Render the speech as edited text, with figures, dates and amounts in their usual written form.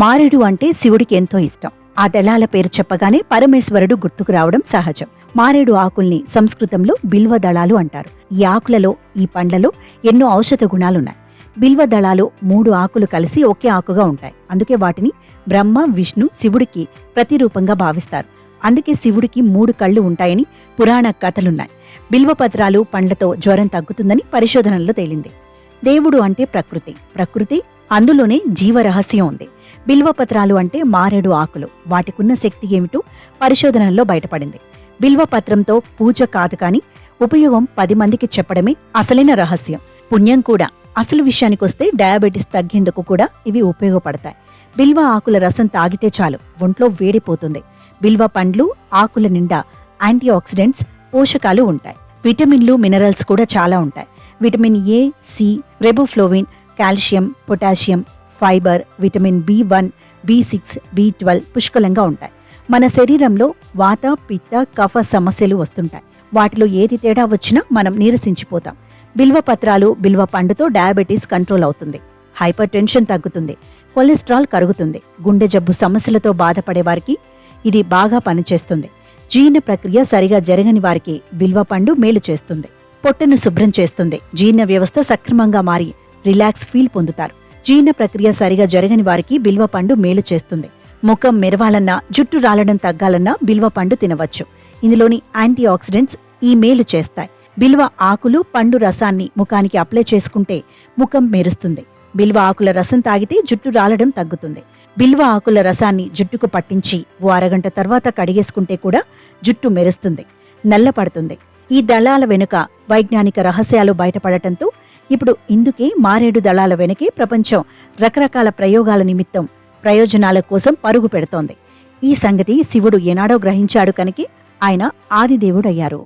మారేడు అంటే శివుడికి ఎంతో ఇష్టం. ఆ దళాల పేరు చెప్పగానే పరమేశ్వరుడు గుర్తుకు రావడం సహజం. మారేడు ఆకుల్ని సంస్కృతంలో బిల్వ దళాలు అంటారు. ఈ ఆకులలో, ఈ పండ్లలో ఎన్నో ఔషధ గుణాలున్నాయి. బిల్వ దళాలు 3 ఆకులు కలిసి ఒకే ఆకుగా ఉంటాయి. అందుకే వాటిని బ్రహ్మ, విష్ణు, శివుడికి ప్రతిరూపంగా భావిస్తారు. అందుకే శివుడికి 3 కళ్ళు ఉంటాయని పురాణ కథలున్నాయి. బిల్వపత్రాలు పండ్లతో జ్వరం తగ్గుతుందని పరిశోధనల్లో తేలింది. దేవుడు అంటే ప్రకృతి అందులోనే జీవరహస్యం ఉంది. బిల్వపత్రాలు అంటే మారేడు ఆకులు. వాటికున్న శక్తి ఏమిటో పరిశోధనల్లో బయటపడింది. బిల్వపత్రంతో పూజ కాదు కాని ఉపయోగం 10 మందికి చెప్పడమే అసలైన రహస్యం. పుణ్యం కూడా. అసలు విషయానికొస్తే డయాబెటిస్ తగ్గేందుకు కూడా ఇవి ఉపయోగపడతాయి. బిల్వ ఆకుల రసం తాగితే చాలు, ఒంట్లో వేడిపోతుంది. బిల్వ పండ్లు, ఆకుల నిండా యాంటీ ఆక్సిడెంట్స్, పోషకాలు ఉంటాయి. విటమిన్లు, మినరల్స్ కూడా చాలా ఉంటాయి. Vitamin A, C, riboflavin, calcium, potassium, fibre, vitamin B1, B6, B12 పుష్కలంగా ఉంటాయి. మన శరీరంలో వాత, పిత్త, కఫ సమస్యలు వస్తుంటాయి. వాటిలో ఏది తేడా వచ్చినా మనం నీరసించిపోతాం. బిల్వ పత్రాలు, బిల్వ పండుతో డయాబెటీస్ కంట్రోల్ అవుతుంది. హైపర్ టెన్షన్ తగ్గుతుంది. కొలెస్ట్రాల్ కరుగుతుంది. గుండె జబ్బు సమస్యలతో బాధపడే వారికి ఇది బాగా పనిచేస్తుంది. జీర్ణ ప్రక్రియ సరిగా జరగని వారికి బిల్వ పండు మేలు చేస్తుంది. పొట్టను శుభ్రం చేస్తుంది. జీర్ణ వ్యవస్థ సక్రమంగా మారి రిలాక్స్ ఫీల్ పొందుతారు. జీర్ణ ప్రక్రియ సరిగా జరగని వారికి బిల్వ పండు మేలు చేస్తుంది. ముఖం మెరవాలన్నా, జుట్టు రాలడం తగ్గాలన్నా బిల్వ పండు తినవచ్చు. ఇందులోని యాంటీ ఆక్సిడెంట్స్ ఈ మేలు చేస్తాయి. బిల్వ ఆకులు, పండు రసాన్ని ముఖానికి అప్లై చేసుకుంటే ముఖం మెరుస్తుంది. బిల్వ ఆకుల రసం తాగితే జుట్టు రాలడం తగ్గుతుంది. బిల్వ ఆకుల రసాన్ని జుట్టుకు పట్టించి ఓ అరగంట తర్వాత కడిగేసుకుంటే కూడా జుట్టు మెరుస్తుంది, నల్లపడుతుంది. ఈ దళాల వెనుక వైజ్ఞానిక రహస్యాలు బయటపడటంతో ఇప్పుడు ఇందుకే మారేడు దళాల వెనకే ప్రపంచం రకరకాల ప్రయోగాల నిమిత్తం, ప్రయోజనాల కోసం పరుగు పెడుతోంది. ఈ సంగతి శివుడు ఏనాడో గ్రహించాడు కనుక ఆయన ఆదిదేవుడయ్యారు.